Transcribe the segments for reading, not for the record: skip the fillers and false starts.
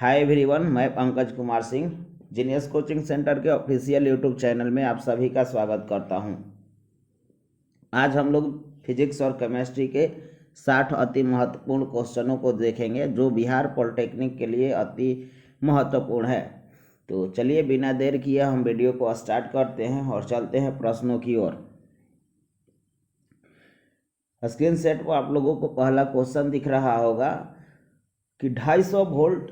Hi everyone, मैं Pankaj Kumar Singh genius coaching centre के official YouTube channel में आप सभी का स्वागत करता हूं। आज हम लोग फिजिक्स और केमिस्ट्री के 60 अति महत्वपूर्ण क्वेश्चनों को देखेंगे जो बिहार पॉलिटेक्निक के लिए अति महत्वपूर्ण है। तो चलिए बिना देर किए हम वीडियो को स्टार्ट करते हैं और चलते हैं प्रश्नों की ओर। स्क्रीन सेट पर आप लोगों को पहला क्वेश्चन दिख रहा होगा कि 250 वोल्ट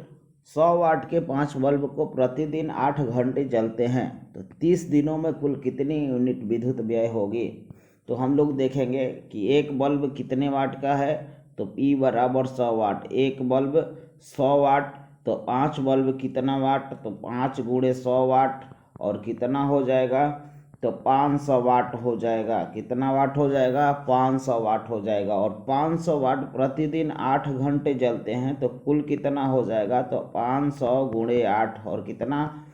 100 वाट के 5 बल्ब को प्रतिदिन 8 घंटे जलते हैं तो 30 दिनों में कुल कितनी यूनिट विद्युत व्यय होगी। तो हम लोग देखेंगे कि एक बल्ब कितने वाट का है, तो P बराबर 100 वाट। एक बल्ब 100 वाट तो 5 बल्ब कितना वाट, तो 5 गुणे 100 वाट और कितना हो जाएगा, तो 500 वाट हो जाएगा। कितना वाट हो जाएगा, 500 वाट हो जाएगा। और 500 वाट प्रतिदिन 8 घंटे जलते हैं तो कुल कितना हो जाएगा, तो 500 गुणे 8 और कितना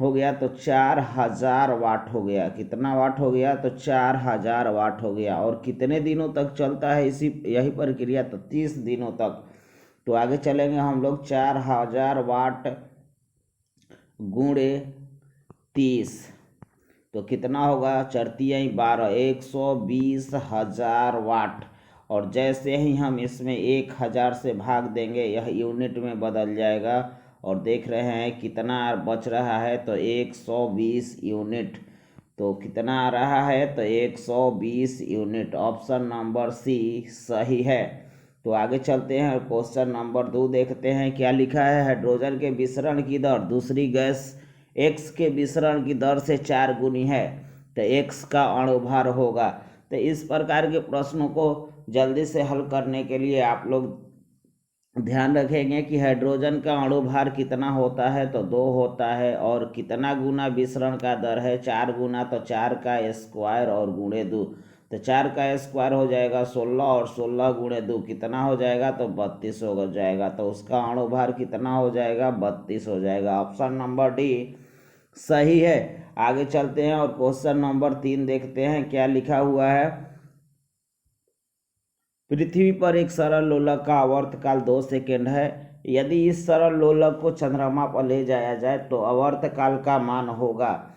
हो गया, तो 4000 वाट हो गया। कितना वाट हो गया, तो 4000 वाट हो गया। और कितने दिनों तक चलता है यही प्रक्रिया, तो 30 दिनों तक। तो आगे चलेंगे हम लोग। 4000 वाट गुणे 30 तो कितना होगा, 4×3 = 120,000 वाट। और जैसे ही हम इसमें 1000 से भाग देंगे यह यूनिट में बदल जाएगा। और देख रहे हैं कितना बच रहा है, तो 120 यूनिट। तो कितना आ रहा है, तो 120 यूनिट। ऑप्शन नंबर सी सही है। तो आगे चलते हैं और क्वेश्चन नंबर 2 देखते हैं क्या लिखा है। हाइड्रोजन के विसरण की दर दूसरी गैस X के विसरण की दर से 4 गुनी है तो X का अणुभार होगा। तो इस प्रकार के प्रश्नों को जल्दी से हल करने के लिए आप लोग ध्यान रखेंगे कि हाइड्रोजन का अणुभार कितना होता है, तो 2 होता है। और कितना गुना विसरण का दर है, 4 गुना, तो 4 का स्क्वायर और गुणे 2, तो 4 का स्क्वायर हो जाएगा 16 और 16 गुणे 2 कितना हो जाएगा, तो 32 हो जाएगा। तो उसका अणुभार कितना हो जाएगा, 32 हो जाएगा। ऑप्शन नंबर डी सही है। आगे चलते हैं और क्वेश्चन नंबर 3 देखते हैं क्या लिखा हुआ है। पृथ्वी पर एक सरल लोलक का आवर्तकाल 2 सेकंड है। यदि इस सरल लोलक को चंद्रमा पर ले जाया जाए तो आवर्तकाल का मान होगा।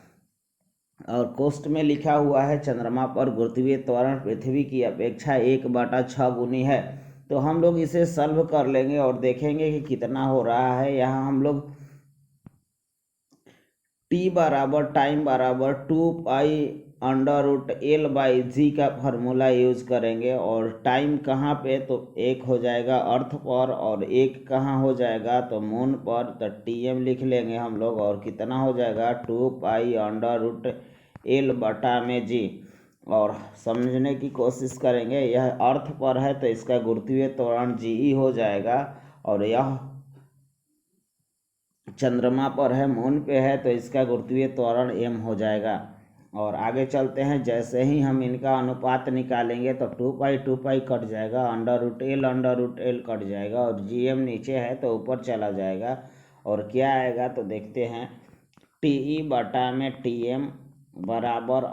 और कोष्ठ में लिखा हुआ है चंद्रमा पर गुरुत्वीय त्वरण पृथ्वी की अपेक्षा 1/6 गुनी है। तो हम लोग इसे सॉल्व कर लेंगे और देखेंगे कि कितना हो रहा है। यहाँ हम लोग T बराबर टाइम बराबर 2π√L/g का फार्मूला यूज करेंगे। और टाइम कहाँ पे, तो 1 हो जाएगा अर्थ पर और 1 कहाँ हो जाएगा, तो मून पर। तो TM लिख लेंगे हम लोग और कितना हो जाएगा, 2π√L/g। और समझने की कोशिश करेंगे, यह अर्थ पर है तो इसका गुरुत्वीय त्वरण GE हो जाएगा। और यह चंद्रमा पर है, मून पे है, तो इसका गुरुत्वीय त्वरण m हो जाएगा। और आगे चलते हैं। जैसे ही हम इनका अनुपात निकालेंगे तो 2π कट जाएगा, √L कट जाएगा और GM नीचे है तो ऊपर चला जाएगा। और क्या आएगा, तो देखते हैं। TE/TM बराबर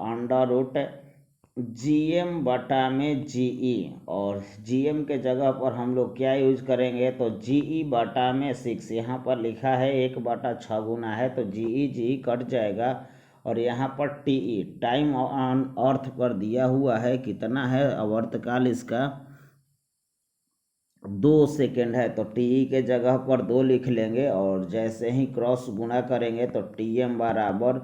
√GM/GE। और GM के जगह पर हम लोग क्या यूज करेंगे, तो GE/6। यहाँ पर लिखा है 1/6 गुना है तो GE कट जाएगा। और यहाँ पर TE टाइम ऑन अर्थ पर दिया हुआ है, कितना है आवर्तकाल इसका, 2 सेकेंड है। तो TE के जगह पर 2 लिख लेंगे। और जैसे ही क्रॉस गुणा करेंगे तो TM बराबर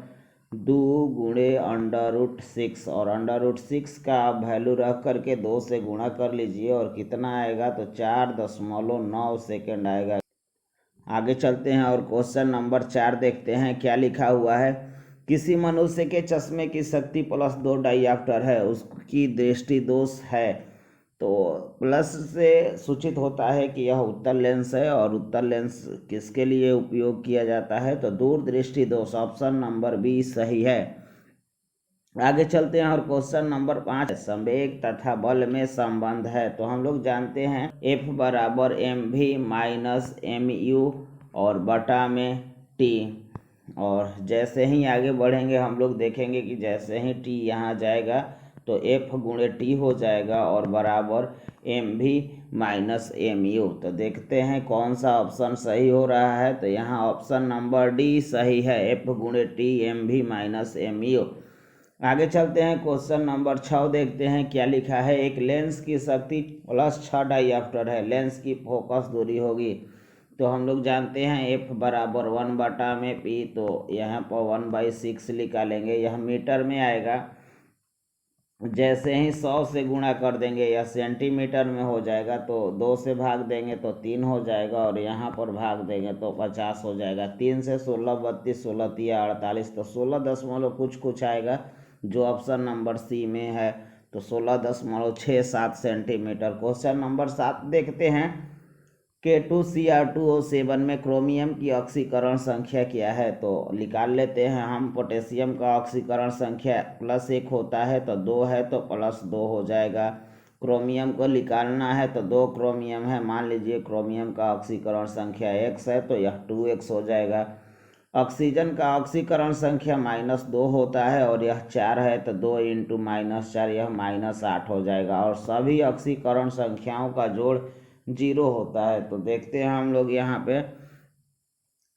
2 गुणे √6 और √6 का आप वैल्यू रख करके 2 से गुणा कर लीजिए और कितना आएगा, तो 4.9 सेकेंड आएगा। आगे चलते हैं और क्वेश्चन नंबर 4 देखते हैं क्या लिखा हुआ है। किसी मनुष्य के चश्मे की शक्ति +2 डायोप्टर है, उसकी दृष्टि दोष है। तो प्लस से सूचित होता है कि यह उत्तल लेंस है। और उत्तल लेंस किसके लिए उपयोग किया जाता है, तो दूरदृष्टि दोष। ऑप्शन नंबर बी सही है। आगे चलते हैं और क्वेश्चन नंबर 5 संवेग तथा बल में संबंध है। तो हम लोग जानते हैं F बराबर mv-mu और बटा में T। और जैसे ही आगे बढ़ेंगे हम लोग देखेंगे कि जैसे ही T यहाँ जाएगा तो F गुणे T हो जाएगा और बराबर MV माइनस MU। तो देखते हैं कौन सा ऑप्शन सही हो रहा है। तो यहाँ ऑप्शन नंबर डी सही है, F गुणे T MV माइनस MU। आगे चलते हैं, क्वेश्चन नंबर 6 देखते हैं क्या लिखा है। एक लेंस की शक्ति +6 डायऑप्टर है, लेंस की फोकस दूरी होगी। तो हम लोग जानते हैं F बराबर 1/P, तो यहाँ पर 1/6 निकालेंगे, यह मीटर में आएगा। जैसे ही 100 से गुणा कर देंगे यह सेंटीमीटर में हो जाएगा, तो 2 से भाग देंगे तो 3 हो जाएगा, और यहाँ पर भाग देंगे तो 50 हो जाएगा। 3 से 16 32, 16 तिया 48, तो 16 कुछ आएगा, जो ऑप्शन नंबर सी में है। तो 16.67 सेंटीमीटर। क्वेश्चन नंबर 7 देखते हैं। K2Cr2O7 में क्रोमियम की ऑक्सीकरण संख्या क्या है। तो निकाल लेते हैं हम। पोटेशियम का ऑक्सीकरण संख्या +1 होता है, तो 2 है तो +2 हो जाएगा। क्रोमियम को निकालना है तो 2 क्रोमियम है, मान लीजिए क्रोमियम का ऑक्सीकरण संख्या X है, तो यह 2X हो जाएगा। ऑक्सीजन का ऑक्सीकरण संख्या -2 होता है, और यह 4 है, तो 2 × -4 यह -8 हो जाएगा। और सभी ऑक्सीकरण संख्याओं का जोड़ 0 होता है। तो देखते हैं हम लोग यहाँ पे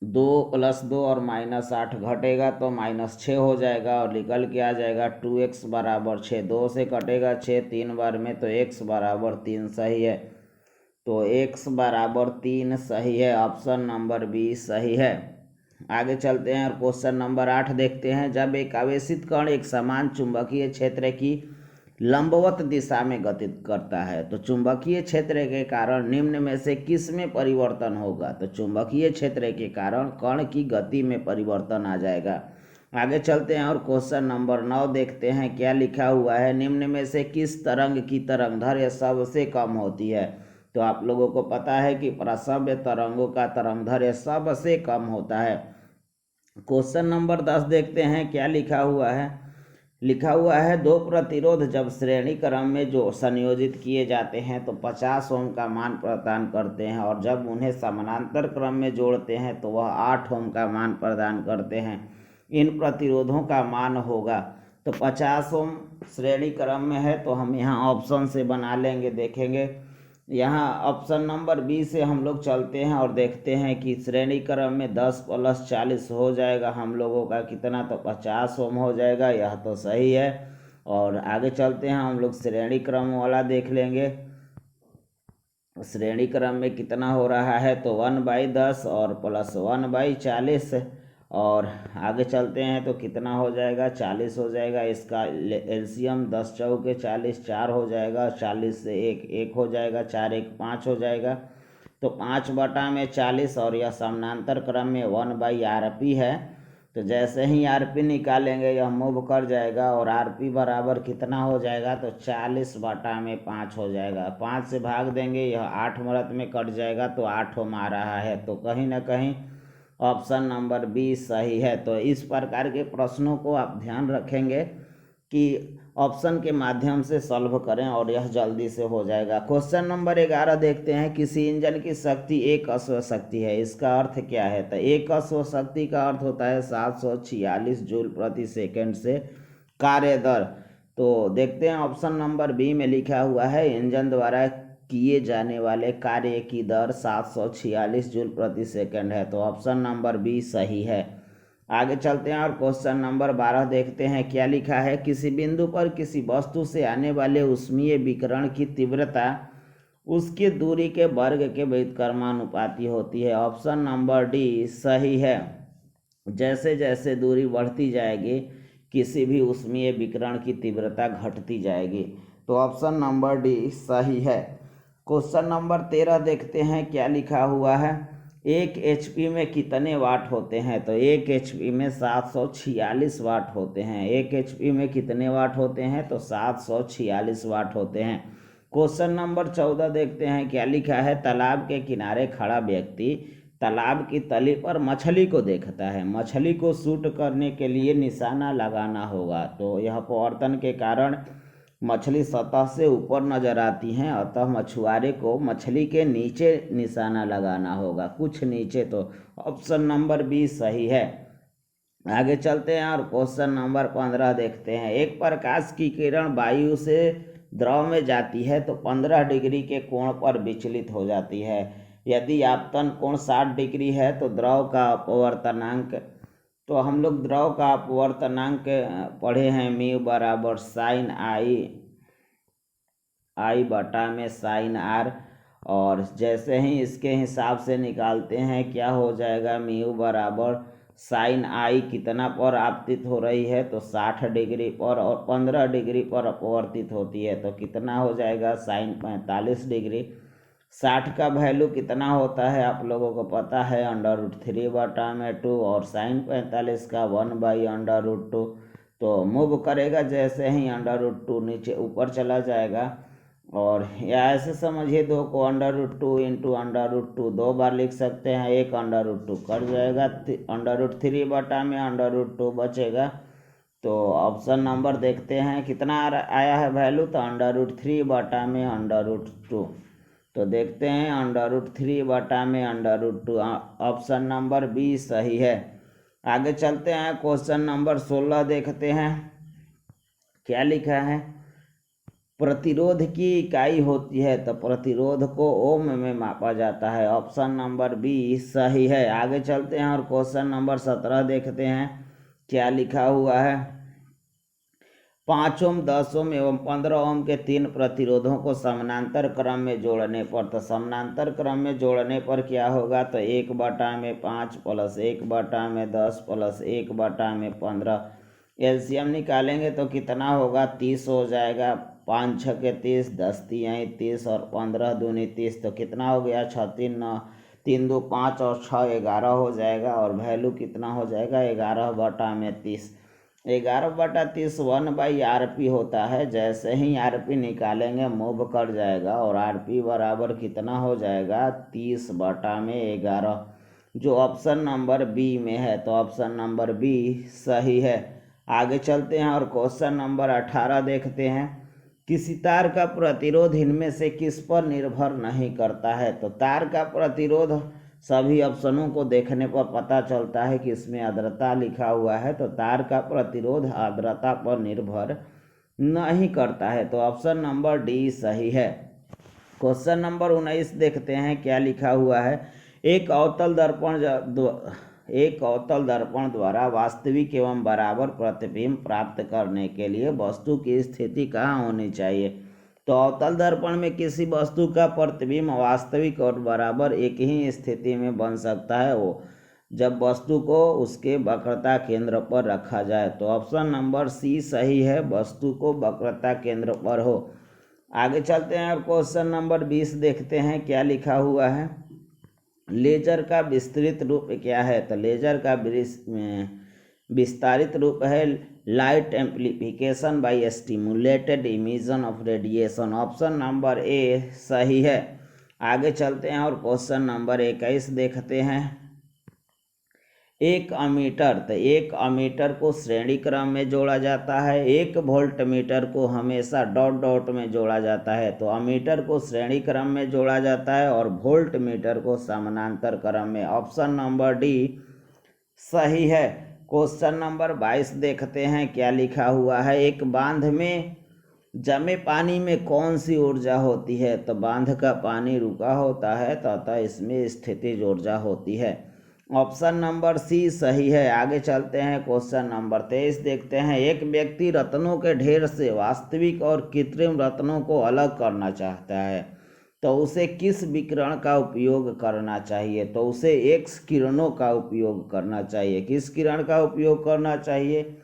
2 + 2 और -8 घटेगा तो -6 हो जाएगा, और निकल के आ जाएगा 2x बराबर 6। 2 से कटेगा 6 3 बार में, तो x बराबर 3 सही है। तो x बराबर 3 सही है, ऑप्शन नंबर बी सही है। आगे चलते हैं और क्वेश्चन नंबर 8 देखते हैं। जब एक आवेशित कण एक समान चुंबकीय क्षेत्र की लंबवत दिशा में गति करता है, तो चुंबकीय क्षेत्र के कारण निम्न में से किस में परिवर्तन होगा। तो चुंबकीय क्षेत्र के कारण कण की गति में परिवर्तन आ जाएगा। आगे चलते हैं और क्वेश्चन नंबर 9 देखते हैं क्या लिखा हुआ है। निम्न में से किस तरंग की तरंगदैर्घ्य सबसे कम होती है। तो आप लोगों को पता है कि प्रसव्य तरंगों का तरंगदैर्घ्य सबसे कम होता है। क्वेश्चन नंबर 10 देखते हैं क्या लिखा हुआ है। लिखा हुआ है, दो प्रतिरोध जब श्रेणी क्रम में जो संयोजित किए जाते हैं तो 50 ओम का मान प्रदान करते हैं, और जब उन्हें समानांतर क्रम में जोड़ते हैं तो वह 8 ओम का मान प्रदान करते हैं। इन प्रतिरोधों का मान होगा। तो 50 ओम श्रेणी क्रम में है, तो हम यहाँ ऑप्शन से बना लेंगे, देखेंगे। यहाँ ऑप्शन नंबर बी से हम लोग चलते हैं और देखते हैं कि श्रेणी क्रम में 10 + 40 हो जाएगा हम लोगों का कितना, तो 50 ओम हो जाएगा, यह तो सही है। और आगे चलते हैं हम लोग श्रेणी क्रम वाला देख लेंगे। श्रेणी क्रम में कितना हो रहा है, तो 1/10 और +1/40, और आगे चलते हैं तो कितना हो जाएगा, 40 हो जाएगा। इसका एलसीएम 10 चौके 40, 4 हो जाएगा, 40 से 1 हो जाएगा, 4 1 5 हो जाएगा। तो 5/40, और यह समानांतर क्रम में 1/RP है। तो जैसे ही RP निकालेंगे यह मूव कर जाएगा, और RP बराबर कितना हो जाएगा, तो 40/5 हो जाएगा। 5 से भाग देंगे, यह 8 मरत में कट जाएगा, तो 8 ओम आ रहा है। तो कहीं ना कहीं ऑप्शन नंबर बी सही है। तो इस प्रकार के प्रश्नों को आप ध्यान रखेंगे कि ऑप्शन के माध्यम से सॉल्व करें, और यह जल्दी से हो जाएगा। क्वेश्चन नंबर 11 देखते हैं। किसी इंजन की शक्ति 1 अश्व शक्ति है, इसका अर्थ क्या है। तो 1 अश्व शक्ति का अर्थ होता है 746 जूल प्रति सेकंड से कार्य दर। तो देखते हैं ऑप्शन नंबर बी में लिखा हुआ है, इंजन द्वारा किए जाने वाले कार्य की दर 746 जूल प्रति सेकंड है। तो ऑप्शन नंबर बी सही है। आगे चलते हैं और क्वेश्चन नंबर 12 देखते हैं क्या लिखा है। किसी बिंदु पर किसी वस्तु से आने वाले ऊष्मीय विकिरण की तीव्रता उसकी दूरी के वर्ग के व्युत्क्रमानुपाती होती है। ऑप्शन नंबर डी सही है। जैसे जैसे दूरी बढ़ती जाएगी किसी भी ऊष्मीय विकिरण की तीव्रता घटती जाएगी। तो ऑप्शन नंबर डी सही है। क्वेश्चन नंबर 13 देखते हैं क्या लिखा हुआ है। 1 HP में कितने वाट होते हैं। तो 1 HP में 746 वाट होते हैं। 1 HP में कितने वाट होते हैं, तो 746 वाट होते हैं। क्वेश्चन नंबर 14 देखते हैं क्या लिखा है। तालाब के किनारे खड़ा व्यक्ति तालाब की तली पर मछली को देखता है। मछली को शूट करने के लिए निशाना लगाना होगा। तो यह अपवर्तन के कारण मछली सतह से ऊपर नजर आती हैं, अतः मछुआरे को मछली के नीचे निशाना लगाना होगा, कुछ नीचे। तो ऑप्शन नंबर बी सही है। आगे चलते हैं और क्वेश्चन नंबर 15 देखते हैं। एक प्रकाश की किरण वायु से द्रव में जाती है तो 15 डिग्री के कोण पर विचलित हो जाती है। यदि आपतन कोण 60 डिग्री है तो द्रव का अपवर्तनांक, तो हम लोग द्रव का अपवर्तनांक पढ़े हैं म्यू बराबर साइन आई बटा में साइन आर। और जैसे ही इसके हिसाब से निकालते हैं क्या हो जाएगा, म्यू बराबर साइन आई कितना पर आपतित हो रही है तो 60 डिग्री पर, और 15 डिग्री पर अपवर्तित होती है तो कितना हो जाएगा साइन 45 डिग्री। 60 का वैल्यू कितना होता है आप लोगों को पता है, √3 बटा में 2, और साइन 45 का 1/√2। तो मूव करेगा जैसे ही √2 नीचे ऊपर चला जाएगा। और या ऐसे समझिए 2 को √2 इंटू √2 2 बार लिख सकते हैं, 1 √2 कट जाएगा, √3 बटा में √2 बचेगा। तो ऑप्शन नंबर देखते हैं कितना आया है वैल्यू, तो √3 बटा में √2। तो देखते हैं √3 बटा में √2, ऑप्शन नंबर बी सही है। आगे चलते हैं, क्वेश्चन नंबर 16 देखते हैं क्या लिखा है। प्रतिरोध की इकाई होती है तो प्रतिरोध को ओम में मापा जाता है, ऑप्शन नंबर बी सही है। आगे चलते हैं और क्वेश्चन नंबर 17 देखते हैं क्या लिखा हुआ है। 5 ओम, 10 ओम एवं 15 ओम के 3 प्रतिरोधों को समानांतर क्रम में जोड़ने पर, तो समानांतर क्रम में जोड़ने पर क्या होगा, तो 1/5 प्लस 1/10 प्लस 1/15 एलसीएम निकालेंगे तो कितना होगा, 30 हो जाएगा। 5 छके 30, 10 तियाई 30 और 15 दूनी 30, तो कितना हो गया 6 3 9, 3 2 5 और 6 11 हो जाएगा। और वैल्यू कितना हो जाएगा 11/30। 11/30 1/RP होता है। जैसे ही RP निकालेंगे मूव कर जाएगा और RP बराबर कितना हो जाएगा 30/11, जो ऑप्शन नंबर बी में है। तो ऑप्शन नंबर बी सही है। आगे चलते हैं और क्वेश्चन नंबर 18 देखते हैं। किसी तार का प्रतिरोध इनमें से किस पर निर्भर नहीं करता है, तो तार का प्रतिरोध सभी ऑप्शनों को देखने पर पता चलता है कि इसमें आर्द्रता लिखा हुआ है, तो तार का प्रतिरोध आर्द्रता पर निर्भर नहीं करता है, तो ऑप्शन नंबर डी सही है। क्वेश्चन नंबर 19 देखते हैं क्या लिखा हुआ है। एक अवतल दर्पण द्वारा वास्तविक एवं बराबर प्रतिबिंब प्राप्त करने के लिए वस्तु की स्थिति कहाँ होनी चाहिए, तो अवतल दर्पण में किसी वस्तु का प्रतिबिंब वास्तविक और बराबर एक ही स्थिति में बन सकता है वो जब वस्तु को उसके वक्रता केंद्र पर रखा जाए, तो ऑप्शन नंबर सी सही है, वस्तु को वक्रता केंद्र पर हो। आगे चलते हैं और क्वेश्चन नंबर 20 देखते हैं क्या लिखा हुआ है। लेजर का विस्तृत रूप क्या है, तो लेजर का विस्तारित रूप है light amplification by stimulated emission of radiation, option number A सही है। आगे चलते हैं और क्वेश्चन नंबर 21 देखते हैं। एक अमीटर, तो एक अमीटर को श्रेणी क्रम में जोड़ा जाता है। एक वोल्ट मीटर को हमेशा डॉट डॉट में जोड़ा जाता है, तो अमीटर को श्रेणी क्रम में जोड़ा जाता है और वोल्ट मीटर को समानांतर क्रम में, ऑप्शन नंबर डी सही है। क्वेश्चन नंबर 22 देखते हैं क्या लिखा हुआ है। एक बांध में जमे पानी में कौन सी ऊर्जा होती है, तो बांध का पानी रुका होता है तथा इसमें स्थितिज ऊर्जा होती है, ऑप्शन नंबर सी सही है। आगे चलते हैं क्वेश्चन नंबर 23 देखते हैं। एक व्यक्ति रत्नों के ढेर से वास्तविक और कृत्रिम रत्नों को अलग करना चाहता है, तो उसे किस विकिरण का उपयोग करना चाहिए, तो उसे एक्स किरणों का उपयोग करना चाहिए। किस किरण का उपयोग करना चाहिए,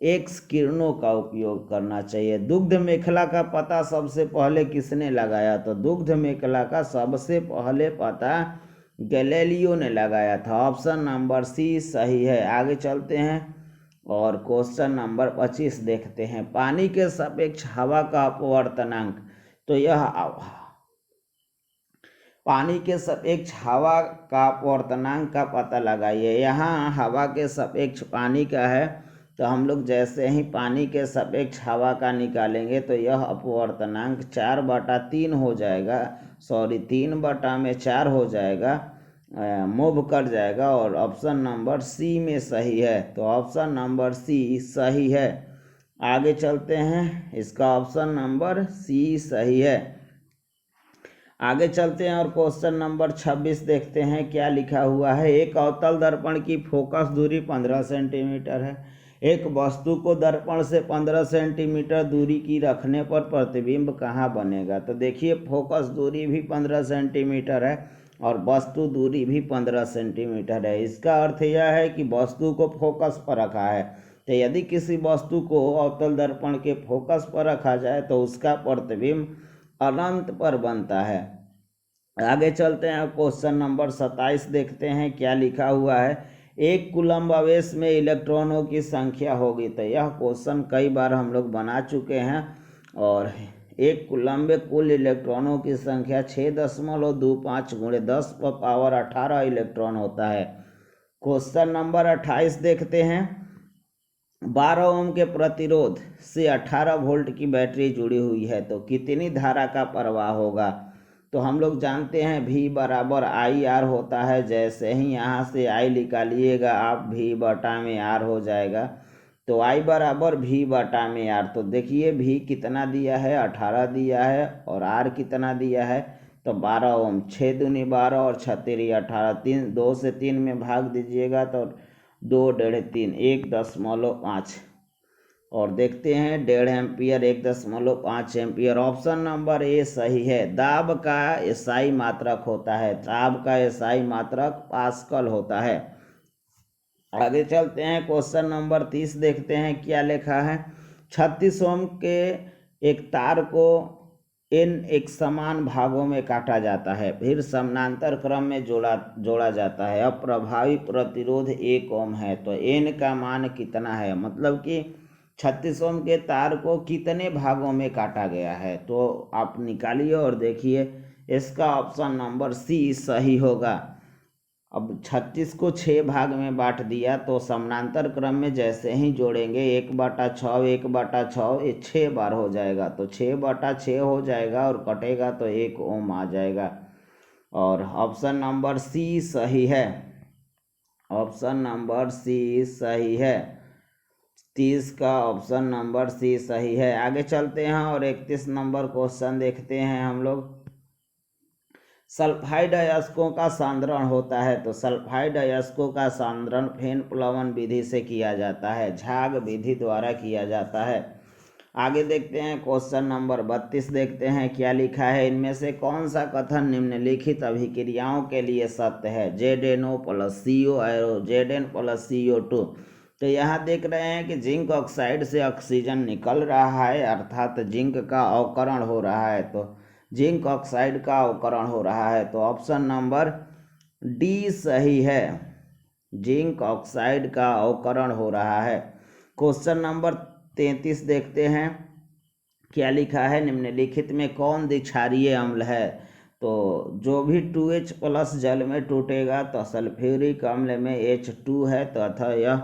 एक्स किरणों का उपयोग करना चाहिए। दुग्ध मेखला का पता सबसे पहले किसने लगाया, तो दुग्ध मेखला का सबसे पहले पता गैलीलियो ने लगाया था, ऑप्शन नंबर सी सही है। आगे चलते हैं और क्वेश्चन नंबर 25 देखते हैं। पानी के सापेक्ष हवा का अपवर्तनांक, तो यह पानी के सापेक्ष हवा का अपवर्तनांक का पता लगाइए। यहाँ हवा के सापेक्ष पानी का है, तो हम लोग जैसे ही पानी के सापेक्ष हवा का निकालेंगे तो यह अपवर्तनांक 4/3 हो जाएगा, 3/4 हो जाएगा, मूव कर जाएगा और ऑप्शन नंबर सी में सही है, तो ऑप्शन नंबर सी सही है। आगे चलते हैं, इसका ऑप्शन नंबर सी सही है। आगे चलते हैं और क्वेश्चन नंबर 26 देखते हैं क्या लिखा हुआ है। एक अवतल दर्पण की फोकस दूरी 15 सेंटीमीटर है। एक वस्तु को दर्पण से 15 सेंटीमीटर दूरी की रखने पर प्रतिबिंब कहाँ बनेगा। तो देखिए, फोकस दूरी भी 15 सेंटीमीटर है और वस्तु दूरी भी 15 सेंटीमीटर है। इसका अर्थ यह है कि वस्तु को फोकस पर रखा है। तो यदि किसी वस्तु को अवतल दर्पण के फोकस पर रखा जाए तो उसका प्रतिबिंब अनंत पर बनता है। आगे चलते हैं, क्वेश्चन नंबर 27 देखते हैं क्या लिखा हुआ है। एक कूलम्ब आवेश में इलेक्ट्रॉनों की संख्या होगी। तो यह क्वेश्चन कई बार हम लोग बना चुके हैं। और एक कूलम्ब में कुल इलेक्ट्रॉनों की संख्या 6.25 × 10⁻18 इलेक्ट्रॉन होता है। क्वेश्चन नंबर 28 देखते हैं। 12 ओम के प्रतिरोध से 18 वोल्ट की बैटरी जुड़ी हुई है तो कितनी धारा का प्रवाह होगा। तो हम लोग जानते हैं V बराबर IR होता है। जैसे ही यहाँ से I निकालिएगा आप V/R हो जाएगा। तो I बराबर V/R। तो देखिए V कितना दिया है, 18 दिया है, और R कितना दिया है तो 12 ओम। 6 दूनी 12 और 6 तेरी 18, 2 से 3 में भाग दीजिएगा तो 2 डेढ़ 3 1.5। और देखते हैं 1.5 ampere 1.5 ampere. Option number A सही है। दाब का एसआई मात्रक होता है। दाब का एसआई मात्रक पास्कल होता है। आगे चलते हैं, क्वेश्चन नंबर 30 देखते हैं क्या लिखा है। 36 ओम के एक तार को एक समान भागों में काटा जाता है, फिर समानांतर क्रम में जोड़ा जाता है। अब प्रभावी प्रतिरोध 1 ओम है तो n का मान कितना है। मतलब कि 36 ओम के तार को कितने भागों में काटा गया है। तो आप निकालिए और देखिए, इसका ऑप्शन नंबर सी सही होगा। अब 36 को 6 भाग में बांट दिया तो समानांतर क्रम में जैसे ही जोड़ेंगे 1/6 1/6 ये 6 बार हो जाएगा तो 6/6 हो जाएगा और कटेगा तो 1 ओम आ जाएगा। और ऑप्शन नंबर सी सही है। ऑप्शन नंबर सी सही है। 30 का ऑप्शन नंबर सी सही है। आगे चलते हैं और 31 नंबर क्वेश्चन देखते हैं हम लोग। सल्फाइड अयस्कों का सांद्रण होता है तो सल्फाइड अयस्कों का सांद्रण फेन प्लवन विधि से किया जाता है, झाग विधि द्वारा किया जाता है। आगे देखते हैं, क्वेश्चन नंबर 32 देखते हैं क्या लिखा है। इनमें से कौन सा कथन निम्नलिखित अभिक्रियाओं के लिए सत्य है। ZnO + CO arrow Zn + CO2। तो यहाँ देख रहे हैं कि जिंक ऑक्साइड से ऑक्सीजन निकल रहा है, अर्थात जिंक का अवकरण हो रहा है। तो जिंक ऑक्साइड का अवकरण हो रहा है तो ऑप्शन नंबर डी सही है। जिंक ऑक्साइड का अवकरण हो रहा है। क्वेश्चन नंबर 33 देखते हैं क्या लिखा है। निम्नलिखित में कौन द्विक्षारीय अम्ल है। तो जो भी 2H+ जल में टूटेगा तो सल्फ्यूरिक अम्ल में H2 है तो अतः यह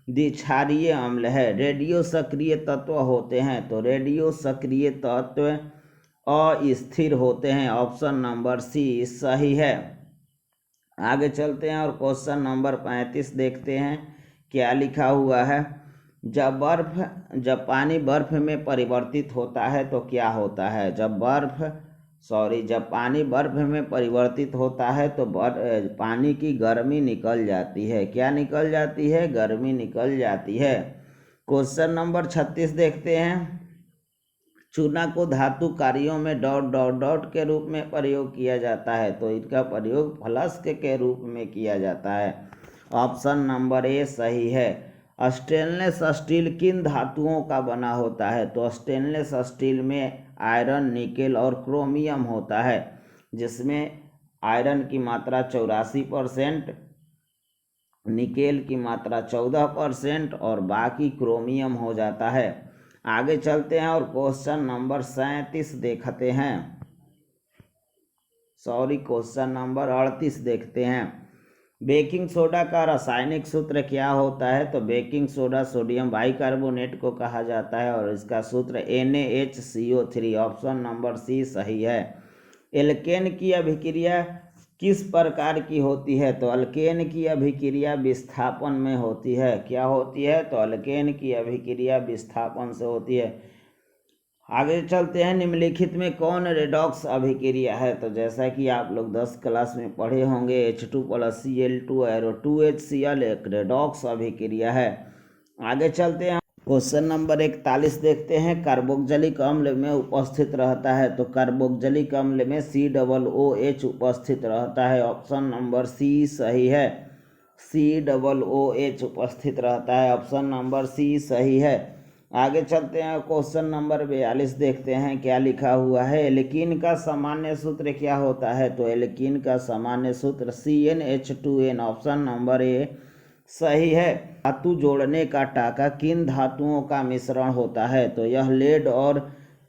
द्विक्षारीय अम्ल है। रेडियो सक्रिय तत्व होते हैं तो रेडियो सक्रिय तत्व अस्थिर होते हैं। ऑप्शन नंबर सी सही है। आगे चलते हैं और क्वेश्चन नंबर 35 देखते हैं क्या लिखा हुआ है। जब पानी बर्फ में परिवर्तित होता है तो क्या होता है। जब पानी बर्फ में परिवर्तित होता है तो पानी की गर्मी निकल जाती है। क्या निकल जाती है, गर्मी निकल जाती है। क्वेश्चन नंबर 36 देखते हैं। चूना को धातु कार्यों में ... के रूप में प्रयोग किया जाता है तो इसका प्रयोग फ्लस्क के रूप में किया जाता है। ऑप्शन नंबर ए सही है। स्टेनलेस स्टील किन धातुओं का बना होता है। तो स्टेनलेस स्टील में आयरन, निकेल और क्रोमियम होता है, जिसमें आयरन की मात्रा 84%, निकेल की मात्रा 14% और बाकी क्रोमियम हो जाता है। आगे चलते हैं और क्वेश्चन नंबर 37 देखते हैं। क्वेश्चन नंबर 38 देखते हैं। बेकिंग सोडा का रासायनिक सूत्र क्या होता है। तो बेकिंग सोडा सोडियम बाइकार्बोनेट को कहा जाता है और इसका सूत्र NaHCO3। ऑप्शन नंबर सी सही है। एल्केन की अभिक्रिया किस प्रकार की होती है? तो अल्केन की अभिक्रिया विस्थापन में होती है। क्या होती है? तो अल्केन की अभिक्रिया विस्थापन से होती है। आगे चलते हैं, निम्नलिखित में कौन रेडॉक्स अभिक्रिया है? तो जैसा कि आप लोग 10 क्लास में पढ़े होंगे, H2+Cl2 एरो 2HCl एक रेडॉक्स अभिक्रिया है। आगे चलते हैं, क्वेश्चन नंबर 41 देखते हैं। कार्बोक्जिलिक अम्ल में उपस्थित रहता है। तो कार्बोक्जिलिक अम्ल में COOH उपस्थित रहता है। ऑप्शन नंबर सी सही है। COOH उपस्थित रहता है। ऑप्शन नंबर सी सही है। आगे चलते हैं, क्वेश्चन नंबर 42 देखते हैं क्या लिखा हुआ है। एल्कीन का सामान्य सूत्र क्या होता है? तो एल्कीन का सामान्य सूत्र CnH2n। ऑप्शन नंबर ए सही है। धातु जोड़ने का टाका किन धातुओं का मिश्रण होता है? तो यह लेड और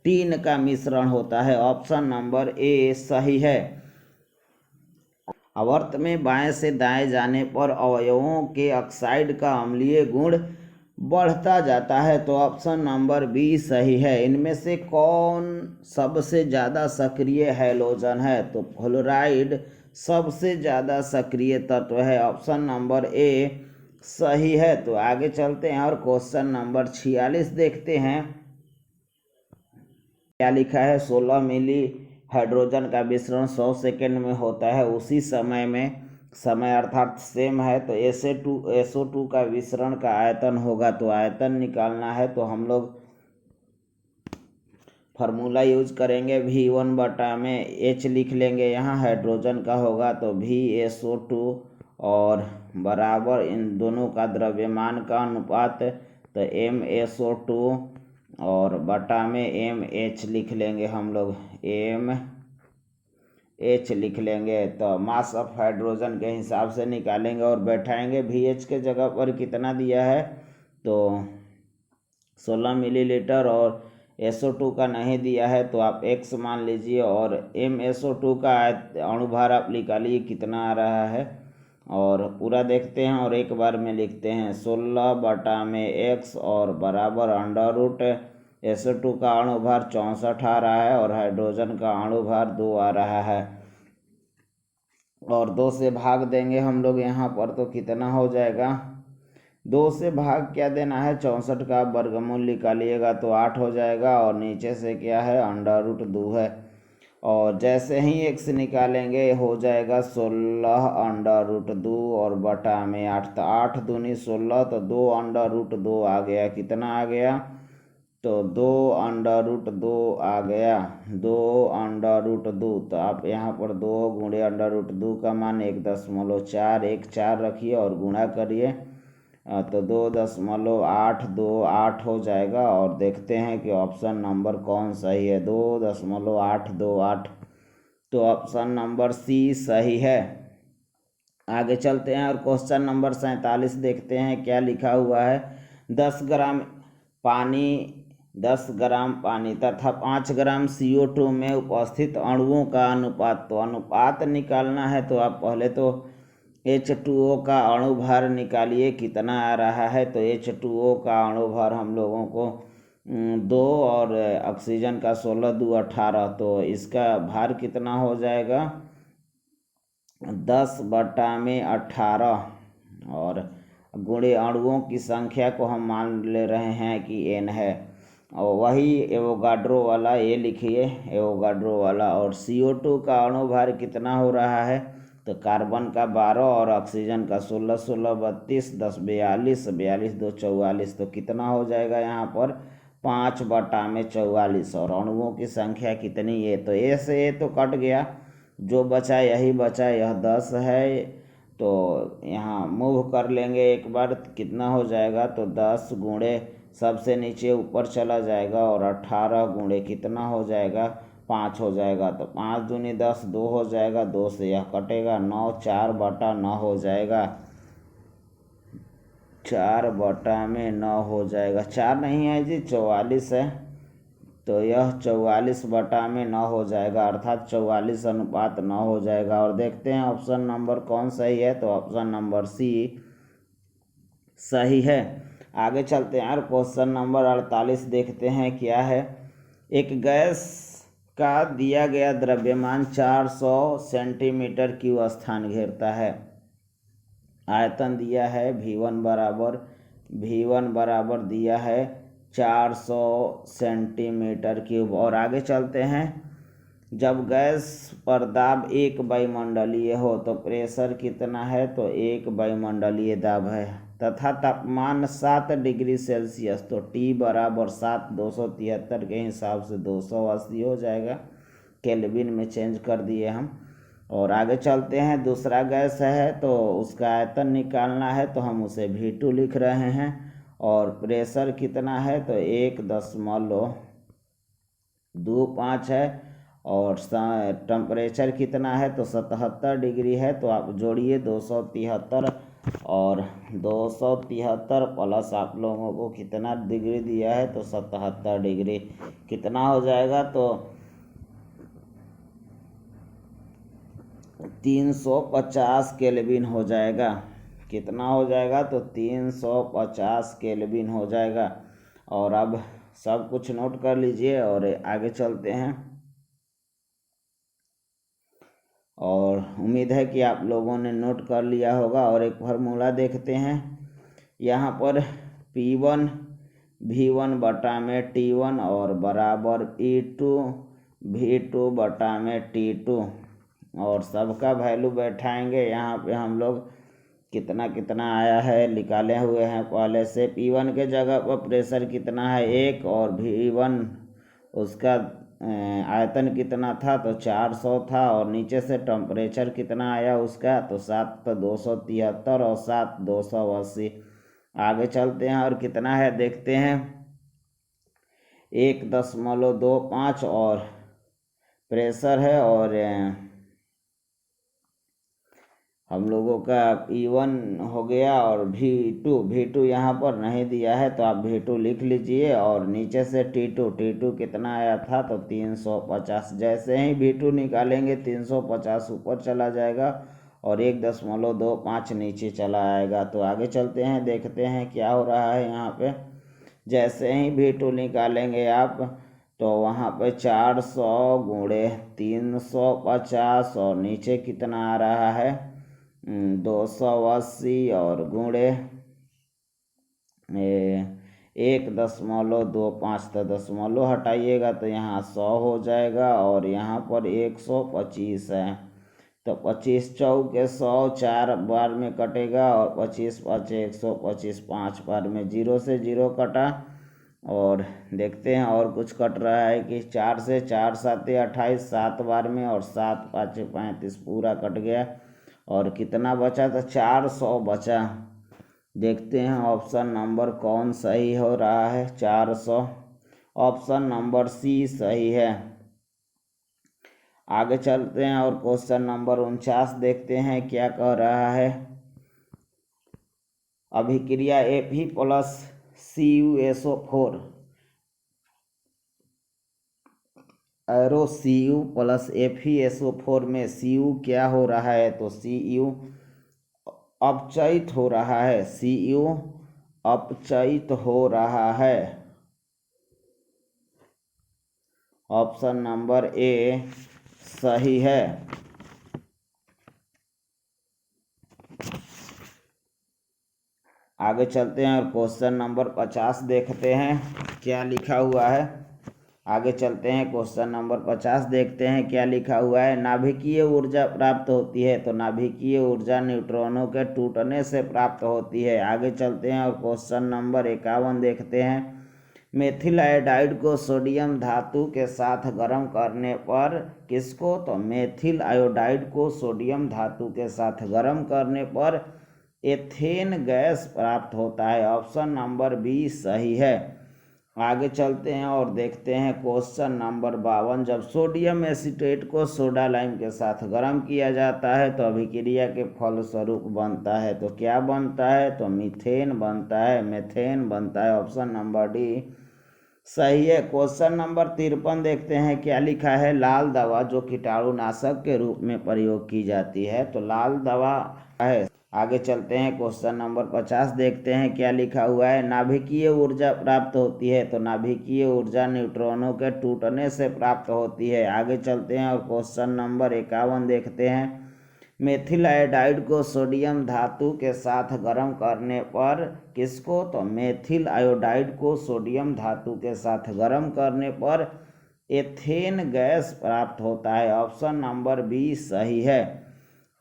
टीन का मिश्रण होता है। ऑप्शन नंबर ए सही है। आवर्त में बाएं से दाएं जाने पर अवयवों के ऑक्साइड का अम्लीय गुण बढ़ता जाता है। तो ऑप्शन नंबर बी सही है। इनमें से कौन सबसे ज़्यादा सक्रिय हैलोजन है? तो फ्लोराइड सबसे ज़्यादा सक्रिय तत्व है। ऑप्शन नंबर ए सही है। तो आगे चलते हैं और क्वेश्चन नंबर 46 देखते हैं क्या लिखा है। 16 मिली हाइड्रोजन का मिश्रण 100 सेकेंड में होता है। उसी समय अर्थात सेम है तो SO2 का विसरण का आयतन होगा। तो आयतन निकालना है तो हम लोग फार्मूला यूज करेंगे, V1 बटा में H लिख लेंगे, यहाँ हाइड्रोजन का होगा तो VSO2 और बराबर इन दोनों का द्रव्यमान का अनुपात तो MSO2 और बटा में MH लिख लेंगे, हम लोग MH लिख लेंगे। तो मास ऑफ हाइड्रोजन के हिसाब से निकालेंगे और बैठाएंगे। VH के जगह पर कितना दिया है तो 16 मिलीलीटर और SO2 का नहीं दिया है तो आप X मान लीजिए और MSO2 का अणुभार आप निकालिए कितना आ रहा है और पूरा देखते हैं और एक बार में लिखते हैं। 16 बटा में X और बराबर अंडर रूट SO2 का अणुभार 64 आ रहा है और हाइड्रोजन का अणुभार 2 आ रहा है और 2 से भाग देंगे हम लोग यहाँ पर तो कितना हो जाएगा। 2 से भाग क्या देना है, 64 का वर्गमूल निकालिएगा तो 8 हो जाएगा और नीचे से क्या है अंडर रूट 2 है और जैसे ही x निकालेंगे हो जाएगा 16 अंडर रूट 2 और बटा में 8 तो 8 दूनी 16 तो 2 अंडर रूट 2 आ गया। कितना आ गया तो 2 अंडर रूट 2 आ गया। 2 अंडर रूट 2 तो आप यहाँ पर 2 गुणे अंडर रूट 2 का मान 1.4 रखिए और गुणा करिए तो 2.828 हो जाएगा और देखते हैं कि ऑप्शन नंबर कौन सही है। 2.828 तो ऑप्शन नंबर सी सही है। आगे चलते हैं और क्वेश्चन नंबर 47 देखते हैं क्या लिखा हुआ है। 10 ग्राम पानी तथा 5 ग्राम CO2 में उपस्थित अणुओं का अनुपात। तो अनुपात निकालना है तो आप पहले तो H2O का अणुभार निकालिए कितना आ रहा है। तो H2O का अणुभार हम लोगों को 2 और ऑक्सीजन का 16 2 18 तो इसका भार कितना हो जाएगा 10 बटा में 18 और गुणे अणुओं की संख्या को हम मान ले रहे हैं कि n है और वही एवोगाड्रो वाला ये लिखिए एवोगाड्रो वाला। और CO2 का अणुभार कितना हो रहा है तो कार्बन का 12 और ऑक्सीजन का 16 16 32 10 42 42 2 44 तो कितना हो जाएगा यहाँ पर 5 बटा में 44 और अणुओं की संख्या कितनी है तो ए से ए तो कट गया, जो बचा यही बचा, यह 10 है तो यहाँ मूव कर लेंगे एक बार कितना हो जाएगा तो 10 गुणे सबसे नीचे ऊपर चला जाएगा और 18 गुणे कितना हो जाएगा 5 हो जाएगा तो 5 दूनी 10 2 हो जाएगा, 2 से यह कटेगा 9 4 बटा 9 हो जाएगा, 4 बटा में 9 हो जाएगा। 4 नहीं है जी 44 है तो यह 44 बटा में 9 हो जाएगा अर्थात 44 अनुपात 9 हो जाएगा। और देखते हैं ऑप्शन नंबर कौन सही है तो ऑप्शन नंबर सी सही है। आगे चलते हैं और क्वेश्चन नंबर 48 देखते हैं क्या है। एक गैस का दिया गया द्रव्यमान 400 सेंटीमीटर क्यूब स्थान घेरता है। आयतन दिया है V1 बराबर दिया है 400 सेंटीमीटर क्यूब। और आगे चलते हैं। जब गैस पर दाब 1 वायुमंडलीय हो तो प्रेशर कितना है, तो 1 वायुमंडलीय दाब है, तथा तापमान 7 डिग्री सेल्सियस, तो T बराबर 7 273 के हिसाब से 280 हो जाएगा। केल्विन में चेंज कर दिए हम। और आगे चलते हैं। दूसरा गैस है तो उसका आयतन निकालना है, तो हम उसे V2 लिख रहे हैं। और प्रेशर कितना है, तो 1.25 है। और टेम्परेचर कितना है, तो 77 डिग्री है। तो आप जोड़िए 273 और 273 प्लस आप लोगों को कितना डिग्री दिया है, तो 77 डिग्री कितना हो जाएगा, तो 350 केल्विन हो जाएगा। कितना हो जाएगा, तो 350 केल्विन हो जाएगा। और अब सब कुछ नोट कर लीजिए और आगे चलते हैं। और उम्मीद है कि आप लोगों ने नोट कर लिया होगा। और एक फार्मूला देखते हैं। यहाँ पर P1 V1 बटा में T1 और बराबर E2 V2 बटा में T2। और सबका वैल्यू बैठाएंगे। यहाँ पे हम लोग कितना कितना आया है निकाले हुए हैं पहले से। P1 के जगह पर प्रेशर कितना है 1, और V1 उसका आयतन कितना था, तो 400 था। और नीचे से टेम्परेचर कितना आया उसका, तो 7 तो 273 और 7 280। आगे चलते हैं और कितना है देखते हैं। 1.25 और प्रेशर है। और हम लोगों का P1 हो गया। और V2 यहाँ पर नहीं दिया है, तो आप V2 लिख लीजिए। और नीचे से T2 कितना आया था, तो 350। जैसे ही V2 निकालेंगे 350 ऊपर चला जाएगा और 1.25 नीचे चला आएगा। तो आगे चलते हैं, देखते हैं क्या हो रहा है यहाँ पे। जैसे ही V2 निकालेंगे आप, तो वहाँ पे 400 गुणे 350 और नीचे कितना आ रहा है 280 और गुणे 1.25, तो दशमलव हटाइएगा तो यहाँ 100 हो जाएगा। और यहाँ पर 125 है, तो 25 चौके 100 4 बार में कटेगा। और 25 5 125 5 बार में 0 से 0 कटा। और देखते हैं और कुछ कट रहा है कि 4 से 4 7 28 7 बार में, और 7 5 35 पूरा कट गया। और कितना बचा, तो 400 बचा। देखते हैं ऑप्शन नंबर कौन सही हो रहा है। 400 ऑप्शन नंबर सी सही है। आगे चलते हैं और क्वेश्चन नंबर 49 देखते हैं क्या कह रहा है। अभिक्रिया Fe plus CuSO4 arrow Cu plus FeSO4 में Cu क्या हो रहा है, तो Cu अपचयित हो रहा है। Cu अपचयित हो रहा है। ऑप्शन नंबर ए सही है। आगे चलते हैं और क्वेश्चन नंबर 50 देखते हैं क्या लिखा हुआ है। आगे चलते हैं क्वेश्चन नंबर 50 देखते हैं क्या लिखा हुआ है। नाभिकीय ऊर्जा प्राप्त होती है, तो नाभिकीय ऊर्जा न्यूट्रॉनों के टूटने से प्राप्त होती है। आगे चलते हैं और क्वेश्चन नंबर 51 देखते हैं। मेथिल आयोडाइड को सोडियम धातु के साथ गर्म करने पर किसको, तो मेथिल आयोडाइड को सोडियम धातु के साथ गर्म करने पर एथेन गैस प्राप्त होता है। ऑप्शन नंबर बी सही है। आगे चलते हैं और देखते हैं क्वेश्चन नंबर 52। जब सोडियम एसीटेट को सोडा लाइम के साथ गर्म किया जाता है तो अभिक्रिया के फलस्वरूप बनता है, तो क्या बनता है, तो मीथेन बनता है, मेथेन बनता है। ऑप्शन नंबर डी सही है। क्वेश्चन नंबर 53 देखते हैं क्या लिखा है। लाल दवा जो कीटाणुनाशक के रूप में प्रयोग की जाती है, तो लाल दवा है आगे चलते हैं, क्वेश्चन नंबर 50 देखते हैं क्या लिखा हुआ है। नाभिकीय ऊर्जा प्राप्त होती है, तो नाभिकीय ऊर्जा न्यूट्रॉनों के टूटने से प्राप्त होती है। आगे चलते हैं और क्वेश्चन नंबर 51 देखते हैं। मेथिल आयोडाइड को सोडियम धातु के साथ गर्म करने पर किसको, तो मेथिल आयोडाइड को सोडियम धातु के साथ गर्म करने पर एथेन गैस प्राप्त होता है। ऑप्शन नंबर बी सही है।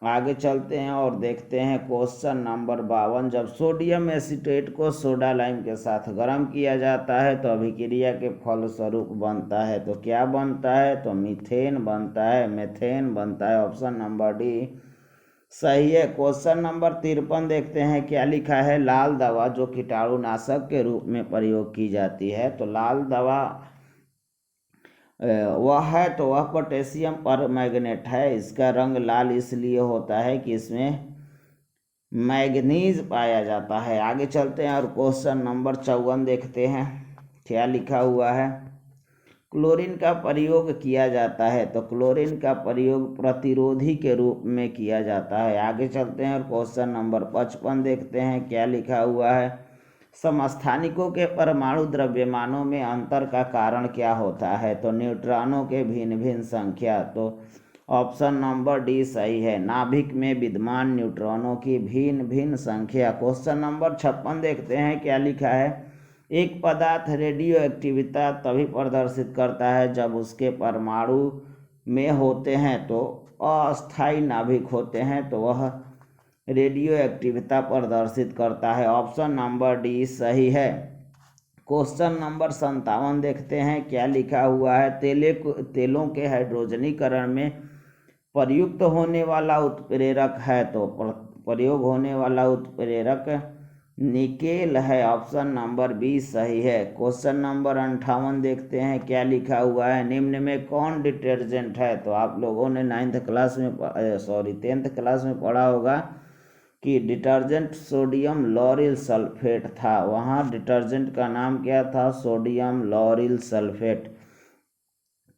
आगे चलते हैं और देखते हैं क्वेश्चन नंबर 52। जब सोडियम एसीटेट को सोडा लाइम के साथ गर्म किया जाता है तो अभिक्रिया के फलस्वरूप बनता है, तो क्या बनता है, तो मीथेन बनता है, मेथेन बनता है। ऑप्शन नंबर डी सही है। क्वेश्चन नंबर 53 देखते हैं क्या लिखा है। लाल दवा जो कीटाणुनाशक के रूप में प्रयोग की जाती है, तो लाल दवा वह है, तो वह पोटेशियम परमैंगनेट है। इसका रंग लाल इसलिए होता है कि इसमें मैग्नीज पाया जाता है। आगे चलते हैं और क्वेश्चन नंबर 54 देखते हैं क्या लिखा हुआ है। क्लोरीन का प्रयोग किया जाता है, तो क्लोरीन का प्रयोग प्रतिरोधी के रूप में किया जाता है। आगे चलते हैं और क्वेश्चन नंबर 55 देखते हैं क्या लिखा हुआ है। समस्थानिकों के परमाणु द्रव्यमानों में अंतर का कारण क्या होता है, तो न्यूट्रॉनों के भिन्न भिन्न संख्या, तो ऑप्शन नंबर डी सही है। नाभिक में विद्यमान न्यूट्रॉनों की भिन्न भिन्न संख्या। क्वेश्चन नंबर 56 देखते हैं क्या लिखा है। एक पदार्थ रेडियो एक्टिविता तभी प्रदर्शित करता है जब उसके परमाणु में होते हैं, तो अस्थायी नाभिक होते हैं तो वह रेडियो एक्टिविता प्रदर्शित करता है। ऑप्शन नंबर डी सही है। क्वेश्चन नंबर 57 देखते हैं क्या लिखा हुआ है। तेलों के हाइड्रोजनीकरण में प्रयुक्त होने वाला उत्प्रेरक है, तो प्रयोग होने वाला उत्प्रेरक निकेल है। ऑप्शन नंबर बी सही है। क्वेश्चन नंबर 58 देखते हैं क्या लिखा हुआ है। निम्न में कौन डिटर्जेंट है, तो आप लोगों ने 10th क्लास में पढ़ा होगा कि डिटर्जेंट सोडियम लॉरिल सल्फेट था। वहाँ डिटर्जेंट का नाम क्या था, sodium lauryl sulphate.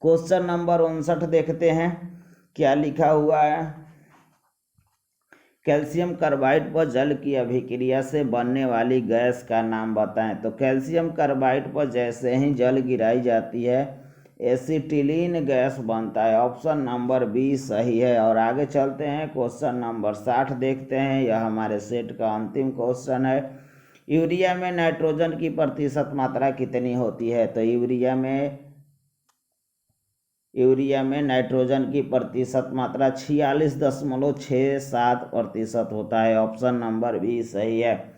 Question number 59 देखते हैं क्या लिखा हुआ है। कैल्शियम कार्बाइड पर जल की अभिक्रिया से बनने वाली गैस का नाम बताएं, तो कैल्शियम कार्बाइड पर जैसे ही जल गिराई जाती है एसिटिलीन गैस बनता है। ऑप्शन नंबर बी सही है। और आगे चलते हैं क्वेश्चन नंबर 60 देखते हैं। यह हमारे सेट का अंतिम क्वेश्चन है। यूरिया में नाइट्रोजन की प्रतिशत मात्रा कितनी होती है, तो यूरिया में नाइट्रोजन की प्रतिशत मात्रा 46.67% होता है। ऑप्शन नंबर बी सही है।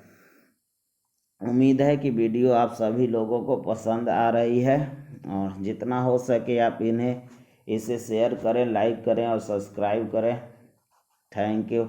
उम्मीद है कि वीडियो आप सभी लोगों को पसंद आ रही है और जितना हो सके आप इसे शेयर करें, लाइक करें और सब्सक्राइब करें। Thank you.